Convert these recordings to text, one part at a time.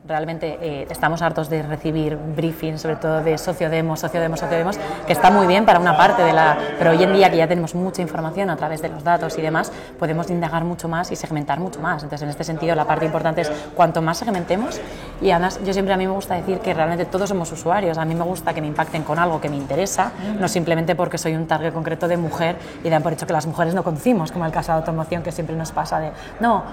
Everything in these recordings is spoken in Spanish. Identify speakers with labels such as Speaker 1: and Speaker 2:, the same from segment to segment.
Speaker 1: realmente estamos hartos de recibir briefings, sobre todo de sociodemos, que está muy bien para una parte pero hoy en día que ya tenemos mucha información a través de los datos y demás, podemos indagar mucho más y segmentar mucho más. Entonces, en este sentido, la parte importante es cuanto más segmentemos, y además a mí me gusta decir que realmente todos somos usuarios. A mí me gusta que me impacten con algo que me interesa, no simplemente porque soy un target concreto de mujer y dan por hecho que las mujeres no conducimos, como el caso de automoción que siempre nos pasa de, no,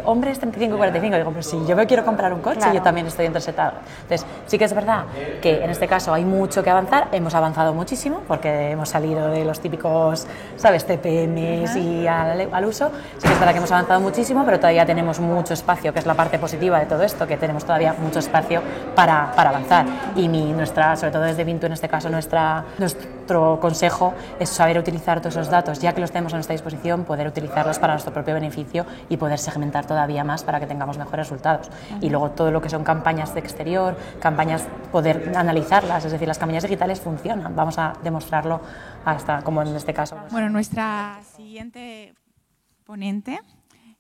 Speaker 1: hombres 35-45, digo, pues si yo me quiero comprar un coche, claro, yo también estoy entre ese target. Entonces, sí que es verdad que en este caso hay mucho que avanzar, hemos avanzado muchísimo porque hemos salido de los típicos, ¿sabes?, TPMs y al uso. Sí que es verdad que hemos avanzado muchísimo, pero todavía tenemos mucho espacio, que es la parte positiva de todo esto, que tenemos todavía mucho espacio para avanzar. Y sobre todo desde Vintu, en este caso, nuestro consejo es saber utilizar todos esos datos, ya que los tenemos a nuestra disposición, poder utilizarlos para nuestro propio beneficio y poder segmentar todavía más para que tengamos mejores resultados. Y luego todo lo que son campañas de exterior, poder analizarlas, es decir, las campañas digitales funcionan. Vamos a demostrarlo hasta, como en este caso.
Speaker 2: Bueno, nuestra siguiente ponente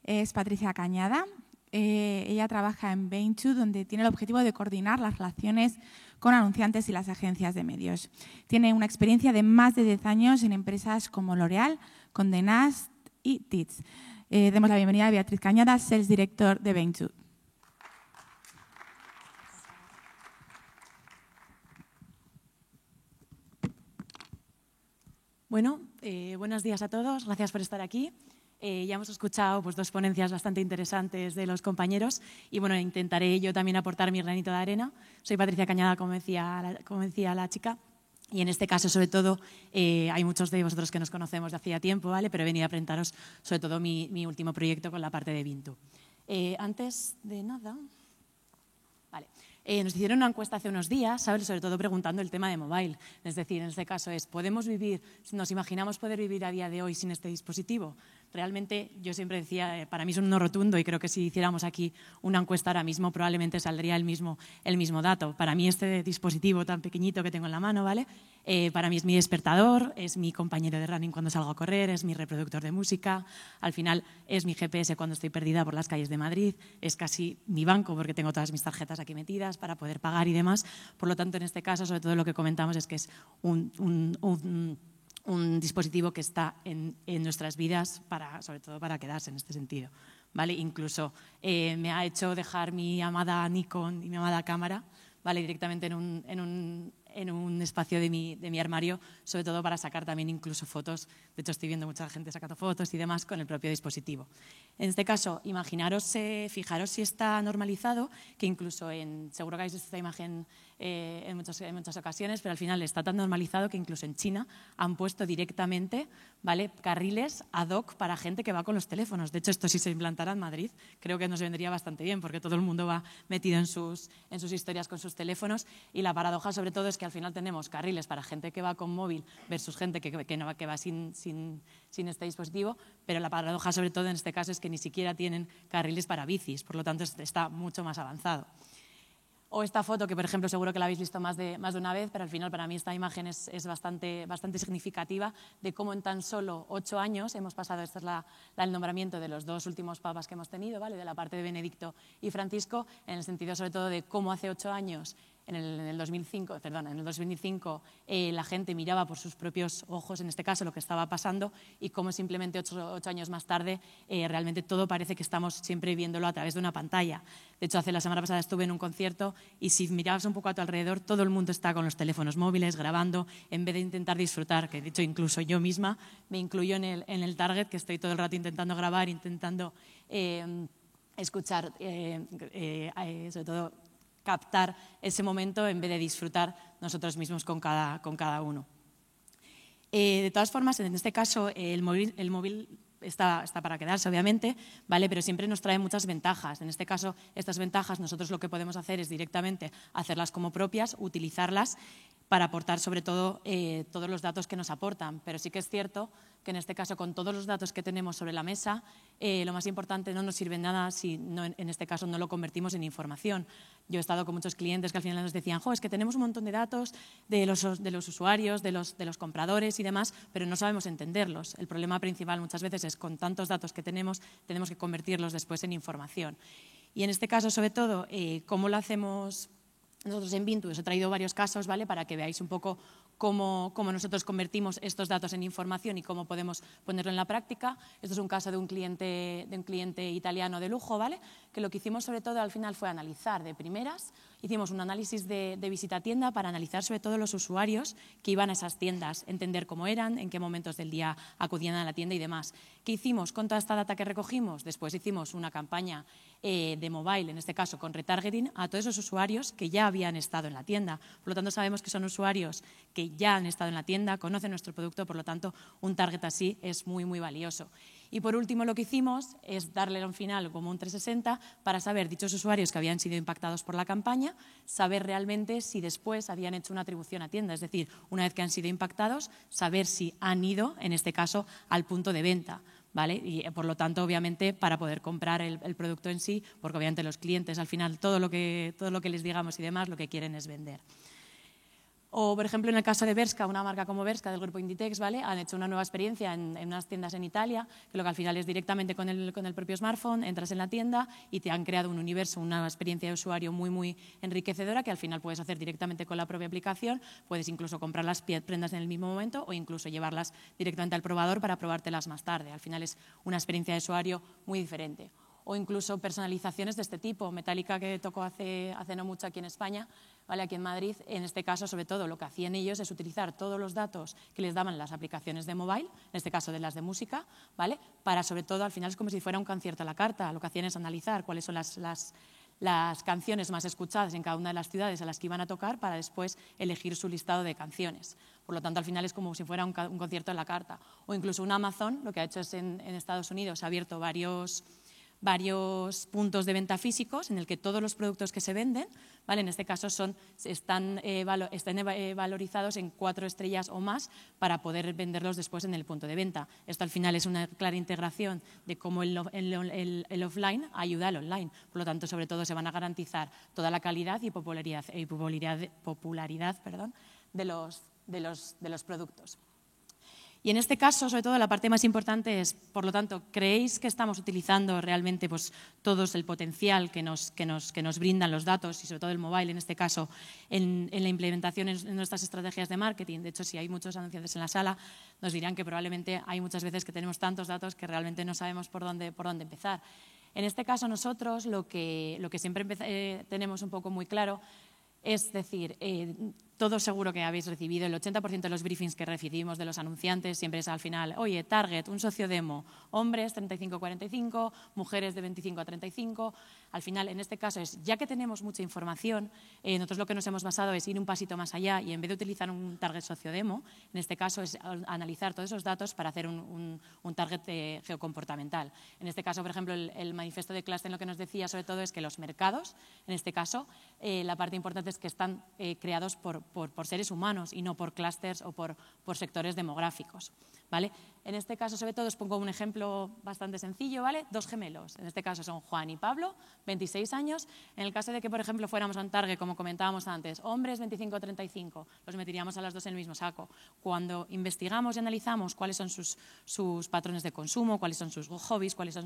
Speaker 2: es Patricia Cañada. Ella trabaja en Vintu, donde tiene el objetivo de coordinar las relaciones con anunciantes y las agencias de medios. Tiene una experiencia de más de 10 años en empresas como L'Oréal, Condé Nast y TITS. Demos la bienvenida a Beatriz Cañada, Sales Director de Vintu.
Speaker 3: Bueno, buenos días a todos, gracias por estar aquí. Ya hemos escuchado dos ponencias bastante interesantes de los compañeros y bueno, intentaré yo también aportar mi granito de arena. Soy Patricia Cañada, como decía la chica, y en este caso, sobre todo, hay muchos de vosotros que nos conocemos de hacía tiempo, ¿vale? Pero he venido a presentaros sobre todo mi último proyecto con la parte de Vintu. Antes de nada... Vale. Nos hicieron una encuesta hace unos días, ¿sabes?, sobre todo preguntando el tema de mobile. Es decir, en este caso nos imaginamos poder vivir a día de hoy sin este dispositivo. Realmente, yo siempre decía, para mí es un no rotundo y creo que si hiciéramos aquí una encuesta ahora mismo probablemente saldría el mismo dato. Para mí este dispositivo tan pequeñito que tengo en la mano, ¿vale?, para mí es mi despertador, es mi compañero de running cuando salgo a correr, es mi reproductor de música, al final es mi GPS cuando estoy perdida por las calles de Madrid, es casi mi banco porque tengo todas mis tarjetas aquí metidas para poder pagar y demás. Por lo tanto, en este caso, sobre todo lo que comentamos es que es un dispositivo que está en nuestras vidas sobre todo para quedarse en este sentido, ¿vale? Incluso me ha hecho dejar mi amada Nikon y mi amada cámara, ¿vale?, directamente en un espacio de mi armario, sobre todo para sacar también incluso fotos. De hecho, estoy viendo mucha gente sacando fotos y demás con el propio dispositivo. En este caso, fijaros si está normalizado, que incluso seguro que habéis visto esta imagen en muchas ocasiones, pero al final está tan normalizado que incluso en China han puesto directamente, ¿vale?, carriles ad hoc para gente que va con los teléfonos. De hecho, esto si se implantara en Madrid, creo que nos vendría bastante bien, porque todo el mundo va metido en sus historias con sus teléfonos, y la paradoja sobre todo es que al final tenemos carriles para gente que va con móvil versus gente que va sin este dispositivo, pero la paradoja sobre todo en este caso es que ni siquiera tienen carriles para bicis, por lo tanto está mucho más avanzado. O esta foto, que por ejemplo seguro que la habéis visto más de una vez, pero al final para mí esta imagen es bastante significativa de cómo en tan solo 8 años hemos pasado, este es el nombramiento de los 2 últimos papas que hemos tenido, ¿vale?, de la parte de Benedicto y Francisco, en el sentido sobre todo de cómo hace 8 años, en el 2005, la gente miraba por sus propios ojos, en este caso, lo que estaba pasando, y cómo simplemente 8 años más tarde realmente todo parece que estamos siempre viéndolo a través de una pantalla. De hecho, la semana pasada estuve en un concierto y si mirabas un poco a tu alrededor, todo el mundo está con los teléfonos móviles grabando en vez de intentar disfrutar, que de hecho incluso yo misma me incluyo en el target, que estoy todo el rato intentando grabar, intentando escuchar, sobre todo captar ese momento en vez de disfrutar nosotros mismos con cada uno. De todas formas, en este caso, el móvil está para quedarse, obviamente, ¿vale?, pero siempre nos trae muchas ventajas. En este caso, estas ventajas nosotros lo que podemos hacer es directamente hacerlas como propias, utilizarlas para aportar sobre todo todos los datos que nos aportan. Pero sí que es cierto que en este caso, con todos los datos que tenemos sobre la mesa, lo más importante, no nos sirve nada si no, en este caso no lo convertimos en información. Yo he estado con muchos clientes que al final nos decían, es que tenemos un montón de datos de los usuarios, de los compradores y demás, pero no sabemos entenderlos. El problema principal muchas veces es con tantos datos que tenemos que convertirlos después en información. Y en este caso, sobre todo, ¿cómo lo hacemos nosotros en Vintu? Os he traído varios casos, ¿vale?, para que veáis un poco cómo nosotros convertimos estos datos en información y cómo podemos ponerlo en la práctica. Esto es un caso de un cliente italiano de lujo, ¿vale?, que lo que hicimos sobre todo al final fue analizar de primeras. Hicimos un análisis de visita a tienda para analizar sobre todo los usuarios que iban a esas tiendas, entender cómo eran, en qué momentos del día acudían a la tienda y demás. ¿Qué hicimos con toda esta data que recogimos? Después hicimos una campaña de mobile, en este caso con retargeting, a todos esos usuarios que ya habían estado en la tienda. Por lo tanto, sabemos que son usuarios que ya han estado en la tienda, conocen nuestro producto, por lo tanto, un target así es muy, muy valioso. Y por último, lo que hicimos es darle a un final como un 360 para saber dichos usuarios que habían sido impactados por la campaña, saber realmente si después habían hecho una atribución a tienda, es decir, una vez que han sido impactados, saber si han ido, en este caso, al punto de venta, ¿vale? Y por lo tanto, obviamente, para poder comprar el producto en sí, porque obviamente los clientes al final todo lo que les digamos y demás lo que quieren es vender. O, por ejemplo, en el caso de Bershka, una marca como Bershka del grupo Inditex, ¿vale?, han hecho una nueva experiencia en unas tiendas en Italia, que lo que al final es directamente con el propio smartphone, entras en la tienda y te han creado un universo, una experiencia de usuario muy, muy enriquecedora que al final puedes hacer directamente con la propia aplicación, puedes incluso comprar las prendas en el mismo momento o incluso llevarlas directamente al probador para probártelas más tarde. Al final es una experiencia de usuario muy diferente. O incluso personalizaciones de este tipo. Metallica, que tocó hace no mucho aquí en España, ¿vale?, aquí en Madrid, en este caso, sobre todo, lo que hacían ellos es utilizar todos los datos que les daban las aplicaciones de mobile, en este caso de las de música, ¿vale?, para, sobre todo, al final es como si fuera un concierto a la carta. Lo que hacían es analizar cuáles son las canciones más escuchadas en cada una de las ciudades a las que iban a tocar para después elegir su listado de canciones. Por lo tanto, al final es como si fuera un concierto a la carta. O incluso un Amazon, lo que ha hecho es en Estados Unidos, ha abierto varios puntos de venta físicos en el que todos los productos que se venden, ¿vale?, en este caso están valorizados en 4 estrellas o más para poder venderlos después en el punto de venta. Esto al final es una clara integración de cómo el offline ayuda al online. Por lo tanto, sobre todo, se van a garantizar toda la calidad y popularidad de los productos. Y en este caso, sobre todo, la parte más importante es, por lo tanto, ¿creéis que estamos utilizando realmente pues, todos el potencial que nos brindan los datos y sobre todo el mobile, en este caso, en la implementación en nuestras estrategias de marketing? De hecho, si hay muchos anunciantes en la sala, nos dirán que probablemente hay muchas veces que tenemos tantos datos que realmente no sabemos por dónde empezar. En este caso, nosotros lo que siempre tenemos un poco muy claro es decir, todos seguro que habéis recibido, el 80% de los briefings que recibimos de los anunciantes siempre es al final, oye, target, un socio demo, hombres 35-45, mujeres de 25 a 35. Al final, en este caso, ya que tenemos mucha información, nosotros lo que nos hemos basado es ir un pasito más allá y en vez de utilizar un target socio demo, en este caso es analizar todos esos datos para hacer un target geocomportamental. En este caso, por ejemplo, el manifiesto de Cluster lo que nos decía sobre todo es que los mercados, en este caso, la parte importante es que están creados por seres humanos y no por clústeres o por sectores demográficos, ¿vale? En este caso, sobre todo, os pongo un ejemplo bastante sencillo, ¿vale? 2 gemelos. En este caso son Juan y Pablo, 26 años. En el caso de que, por ejemplo, fuéramos a un target, como comentábamos antes, hombres 25-35, los meteríamos a los dos en el mismo saco. Cuando investigamos y analizamos cuáles son sus patrones de consumo, cuáles son sus hobbies, cuáles son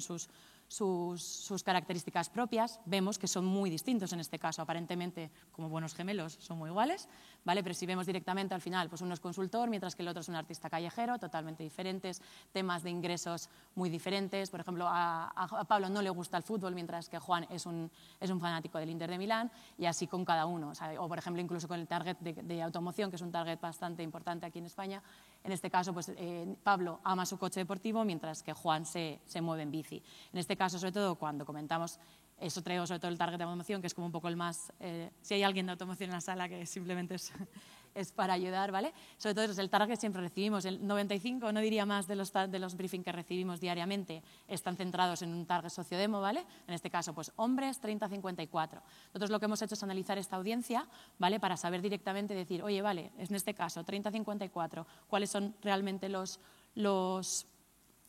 Speaker 3: sus características propias, vemos que son muy distintos en este caso. Aparentemente, como buenos gemelos, son muy iguales, ¿vale? Pero si vemos directamente al final, pues uno es consultor, mientras que el otro es un artista callejero, totalmente diferentes, temas de ingresos muy diferentes. Por ejemplo, a Pablo no le gusta el fútbol, mientras que Juan es un fanático del Inter de Milán, y así con cada uno. O, por ejemplo, incluso con el target de automoción, que es un target bastante importante aquí en España. En este caso, pues Pablo ama su coche deportivo, mientras que Juan se mueve en bici. En este caso, sobre todo, cuando comentamos, eso traigo sobre todo el target de automoción, que es como un poco el más... si hay alguien de automoción en la sala, que simplemente es para ayudar, ¿vale? Sobre todo, es el target que siempre recibimos. El 95, no diría más, de los briefings que recibimos diariamente están centrados en un target sociodemo, ¿vale? En este caso, pues hombres 30-54. Nosotros lo que hemos hecho es analizar esta audiencia, ¿vale? Para saber directamente, decir, oye, vale, en este caso, 30-54, ¿cuáles son realmente los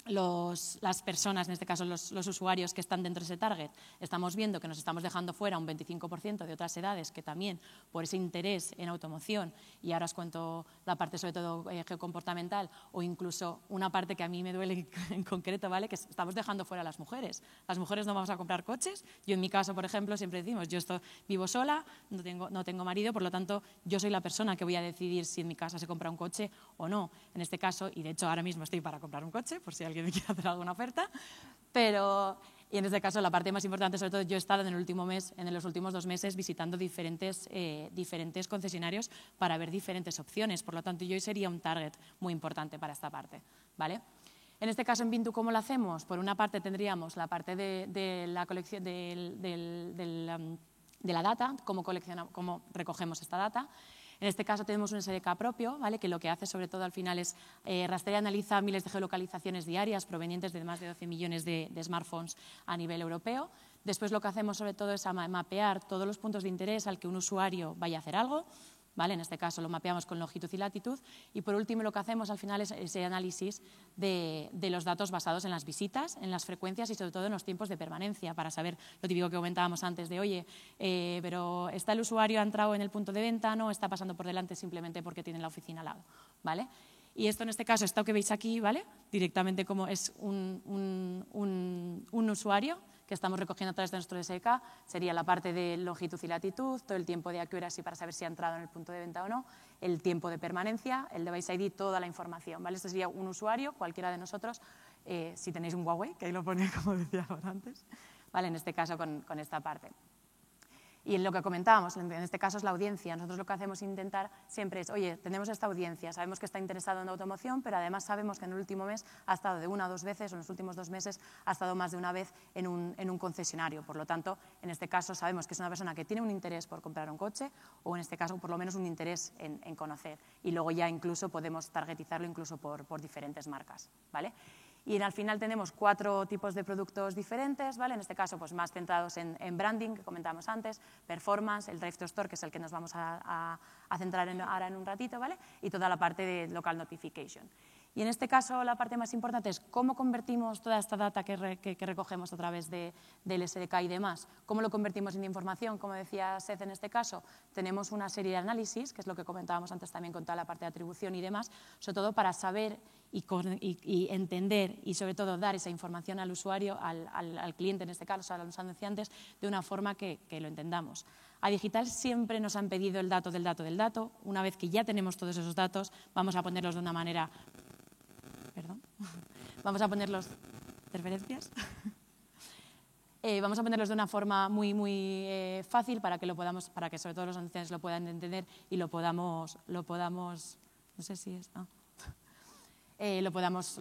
Speaker 3: las personas, en este caso los usuarios que están dentro de ese target, estamos viendo que nos estamos dejando fuera un 25% de otras edades que también por ese interés en automoción, y ahora os cuento la parte sobre todo geocomportamental, o incluso una parte que a mí me duele en concreto, ¿vale? Que estamos dejando fuera a las mujeres. Las mujeres no vamos a comprar coches. Yo en mi caso, por ejemplo, siempre decimos, yo vivo sola, no tengo marido, por lo tanto yo soy la persona que voy a decidir si en mi casa se compra un coche o no. En este caso, y de hecho ahora mismo estoy para comprar un coche, por si alguien me quiere hacer alguna oferta, y en este caso la parte más importante, sobre todo yo he estado en los últimos 2 meses visitando diferentes concesionarios para ver diferentes opciones, por lo tanto yo sería un target muy importante para esta parte, ¿vale? En este caso en Vintu, ¿cómo lo hacemos? Por una parte tendríamos la parte de la colección de la data, cómo recogemos esta data. En este caso tenemos un SDK propio, ¿vale? Que lo que hace sobre todo al final es rastrear y analiza miles de geolocalizaciones diarias provenientes de más de 12 millones de smartphones a nivel europeo. Después lo que hacemos sobre todo es mapear todos los puntos de interés al que un usuario vaya a hacer algo, ¿vale? En este caso lo mapeamos con longitud y latitud. Y por último lo que hacemos al final es ese análisis de los datos basados en las visitas, en las frecuencias y sobre todo en los tiempos de permanencia, para saber lo típico que comentábamos antes de, oye, pero ¿está el usuario ha entrado en el punto de venta? No, está pasando por delante simplemente porque tiene la oficina al lado, ¿vale? Y esto en este caso, esto que veis aquí, ¿vale? Directamente como es un usuario que estamos recogiendo a través de nuestro SDK, sería la parte de longitud y latitud, todo el tiempo de accuracy para saber si ha entrado en el punto de venta o no, el tiempo de permanencia, el device ID, toda la información, ¿vale? Esto sería un usuario, cualquiera de nosotros, si tenéis un Huawei, que ahí lo pone como decía antes, ¿vale? En este caso con esta parte. Y en lo que comentábamos, en este caso es la audiencia. Nosotros lo que hacemos intentar siempre es, oye, tenemos esta audiencia, sabemos que está interesado en automoción, pero además sabemos que en el último mes ha estado de 1 o 2 veces, o en los últimos 2 meses ha estado más de una vez en un concesionario. Por lo tanto, en este caso sabemos que es una persona que tiene un interés por comprar un coche, o en este caso por lo menos un interés en conocer. Y luego ya incluso podemos targetizarlo incluso por diferentes marcas, ¿vale? Y al final tenemos 4 tipos de productos diferentes, ¿vale? En este caso, pues más centrados en branding, que comentábamos antes, performance, el Drive to Store, que es el que nos vamos a centrar ahora en un ratito, ¿vale? Y toda la parte de local notification. Y en este caso, la parte más importante es cómo convertimos toda esta data que recogemos a través del SDK y demás, cómo lo convertimos en información. Como decía Seth, en este caso, tenemos una serie de análisis, que es lo que comentábamos antes también con toda la parte de atribución y demás, sobre todo para saber y entender y sobre todo dar esa información al usuario, al cliente en este caso, a los anunciantes, de una forma que lo entendamos. A Digital siempre nos han pedido el dato del dato del dato. Una vez que ya tenemos todos esos datos, vamos a ponerlos de una manera... Perdón. Vamos a ponerlos... ¿Interferencias? Vamos a ponerlos de una forma muy fácil para que sobre todo los anunciantes lo puedan entender y lo podamos no sé si es... No. Lo podamos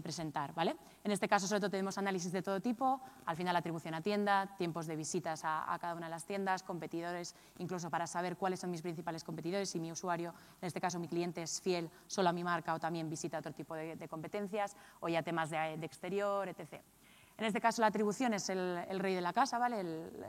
Speaker 3: presentar, ¿vale? En este caso, sobre todo, tenemos análisis de todo tipo, al final atribución a tienda, tiempos de visitas a cada una de las tiendas, competidores, incluso para saber cuáles son mis principales competidores, si mi usuario, en este caso mi cliente, es fiel solo a mi marca o también visita otro tipo de competencias, o ya temas de exterior, etc. En este caso la atribución es el rey de la casa, ¿vale?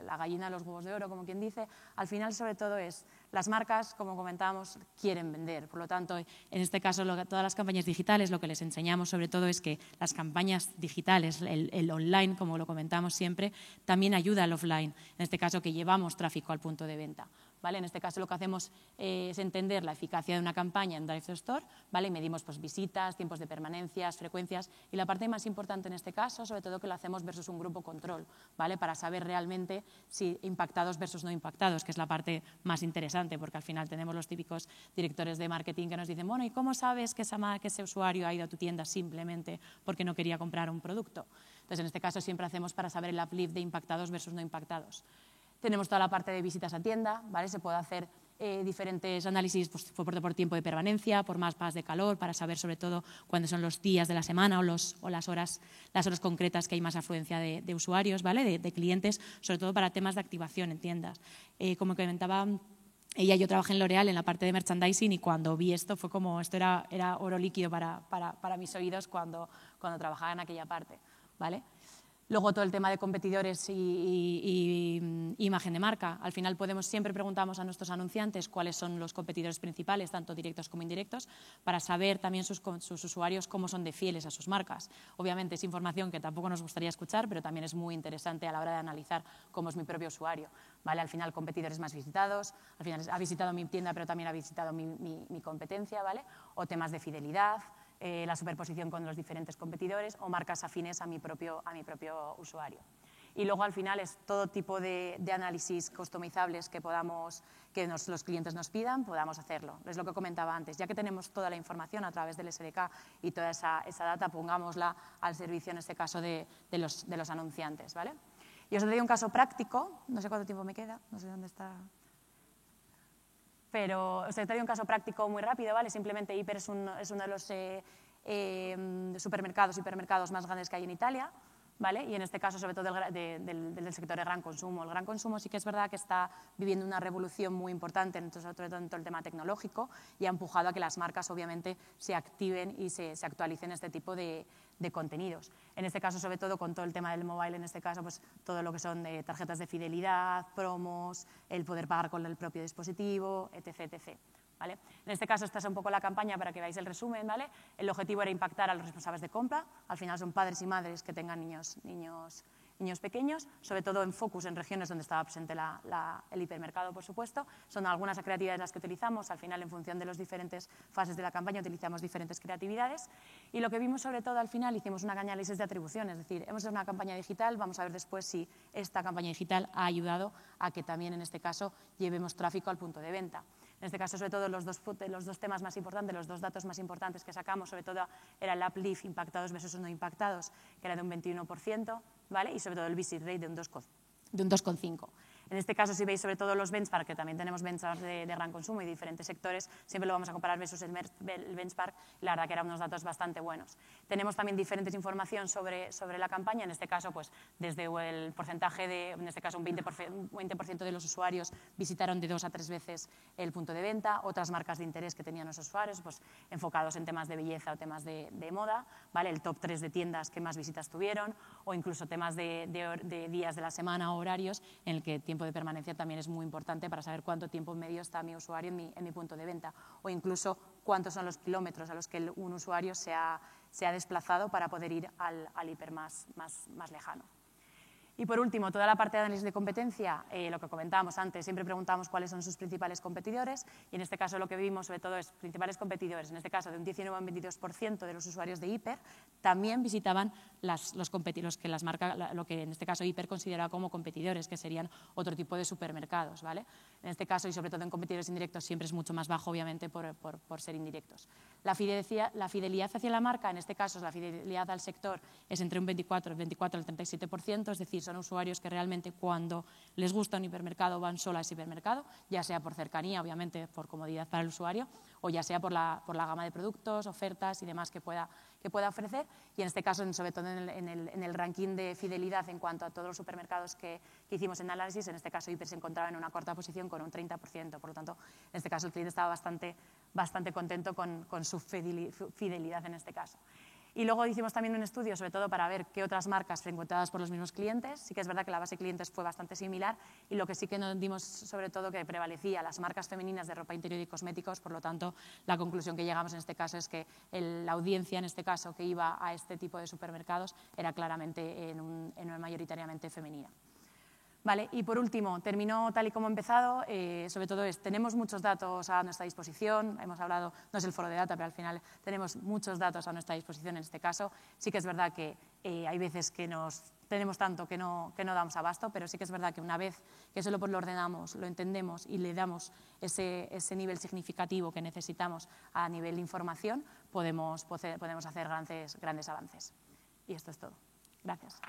Speaker 3: La gallina de los huevos de oro, como quien dice. Al final, sobre todo, es las marcas, como comentábamos, quieren vender. Por lo tanto, en este caso, todas las campañas digitales, lo que les enseñamos sobre todo es que las campañas digitales, el online, como lo comentamos siempre, también ayuda al offline. En este caso, que llevamos tráfico al punto de venta, ¿vale? En este caso lo que hacemos es entender la eficacia de una campaña en Drive to Store, ¿vale? Y medimos pues, visitas, tiempos de permanencias, frecuencias, y la parte más importante en este caso, sobre todo que lo hacemos versus un grupo control, ¿vale? Para saber realmente si impactados versus no impactados, que es la parte más interesante, porque al final tenemos los típicos directores de marketing que nos dicen, bueno, ¿y cómo sabes que ese usuario ha ido a tu tienda simplemente porque no quería comprar un producto? Entonces, en este caso siempre hacemos para saber el uplift de impactados versus no impactados. Tenemos toda la parte de visitas a tienda, ¿vale? Se puede hacer diferentes análisis pues, por tiempo de permanencia, por mapas de calor, para saber sobre todo cuándo son los días de la semana o las horas concretas que hay más afluencia de usuarios, ¿vale? De clientes, sobre todo para temas de activación en tiendas. Como comentaba ella, yo trabajé en L'Oréal en la parte de merchandising y cuando vi esto fue como, esto era oro líquido para mis oídos cuando trabajaba en aquella parte, ¿vale? Luego todo el tema de competidores y imagen de marca. Al final siempre preguntamos a nuestros anunciantes cuáles son los competidores principales, tanto directos como indirectos, para saber también sus usuarios cómo son de fieles a sus marcas. Obviamente es información que tampoco nos gustaría escuchar, pero también es muy interesante a la hora de analizar cómo es mi propio usuario. ¿Vale? Al final competidores más visitados, al final ha visitado mi tienda pero también ha visitado mi competencia, ¿vale? O temas de fidelidad, la superposición con los diferentes competidores o marcas afines a mi propio usuario. Y luego al final es todo tipo de análisis customizables que los clientes nos pidan, podamos hacerlo. Es lo que comentaba antes, ya que tenemos toda la información a través del SDK y toda esa data, pongámosla al servicio en este caso de los anunciantes, ¿vale? Y os doy un caso práctico, no sé cuánto tiempo me queda, no sé dónde está, pero os he traído un caso práctico muy rápido, ¿vale? Simplemente Hiper es uno de los hipermercados más grandes que hay en Italia, ¿vale? Y en este caso, sobre todo del sector de gran consumo. El gran consumo sí que es verdad que está viviendo una revolución muy importante, sobre todo en todo el tema tecnológico, y ha empujado a que las marcas, obviamente, se activen y se actualicen este tipo de contenidos. En este caso, sobre todo, con todo el tema del mobile, en este caso, pues todo lo que son tarjetas de fidelidad, promos, el poder pagar con el propio dispositivo, etc., etc. ¿Vale? En este caso, esta es un poco la campaña para que veáis el resumen, ¿vale? El objetivo era impactar a los responsables de compra, al final son padres y madres que tengan niños pequeños, sobre todo en focus en regiones donde estaba presente el hipermercado, por supuesto. Son algunas creatividades las que utilizamos, al final en función de las diferentes fases de la campaña utilizamos diferentes creatividades y lo que vimos sobre todo al final hicimos una análisis de atribución, es decir, hemos hecho una campaña digital, vamos a ver después si esta campaña digital ha ayudado a que también en este caso llevemos tráfico al punto de venta. En este caso, sobre todo, los dos temas más importantes, los dos datos más importantes que sacamos, sobre todo, era el uplift impactados versus no impactados, que era de un 21%, ¿vale? Y sobre todo el visit rate de un 2,5%. En este caso, si veis sobre todo los benchmark, que también tenemos benchmark de gran consumo y diferentes sectores, siempre lo vamos a comparar versus el benchmark, y la verdad que eran unos datos bastante buenos. Tenemos también diferentes información sobre la campaña, en este caso, pues desde el porcentaje en este caso un 20% de los usuarios visitaron de 2 a 3 veces el punto de venta, otras marcas de interés que tenían los usuarios, pues enfocados en temas de belleza o temas de moda, ¿vale? El top 3 de tiendas que más visitas tuvieron, o incluso temas de días de la semana o horarios en el que tiempo de permanencia también es muy importante para saber cuánto tiempo en medio está mi usuario en mi punto de venta o incluso cuántos son los kilómetros a los que un usuario se ha desplazado para poder ir al hiper más lejano. Y por último, toda la parte de análisis de competencia, lo que comentábamos antes, siempre preguntamos cuáles son sus principales competidores y en este caso lo que vimos sobre todo es principales competidores, en este caso de un 19 a un 22% de los usuarios de Hiper también visitaban lo que en este caso Hiper considera como competidores, que serían otro tipo de supermercados, ¿vale? En este caso y sobre todo en competidores indirectos siempre es mucho más bajo, obviamente, por ser indirectos. La fidelidad hacia la marca, en este caso la fidelidad al sector, es entre un 24 al 37%, es decir, son usuarios que realmente cuando les gusta un hipermercado van solo a ese hipermercado, ya sea por cercanía, obviamente por comodidad para el usuario, o ya sea por la gama de productos, ofertas y demás que pueda ofrecer. Y en este caso, sobre todo en el ranking de fidelidad en cuanto a todos los supermercados que hicimos en análisis, en este caso Hiper se encontraba en una cuarta posición con un 30%. Por lo tanto, en este caso el cliente estaba bastante contento con su fidelidad en este caso. Y luego hicimos también un estudio, sobre todo para ver qué otras marcas frecuentadas por los mismos clientes. Sí que es verdad que la base de clientes fue bastante similar y lo que sí que nos dimos, sobre todo, que prevalecía las marcas femeninas de ropa interior y cosméticos. Por lo tanto, la conclusión que llegamos en este caso es que la audiencia, en este caso, que iba a este tipo de supermercados era claramente mayoritariamente femenina. Vale, y por último, termino tal y como he empezado, sobre todo tenemos muchos datos a nuestra disposición, hemos hablado, no es el foro de data, pero al final tenemos muchos datos a nuestra disposición en este caso. Sí que es verdad que hay veces que tenemos tanto que no damos abasto, pero sí que es verdad que una vez que solo lo ordenamos, lo entendemos y le damos ese nivel significativo que necesitamos a nivel de información, podemos hacer grandes avances. Y esto es todo. Gracias.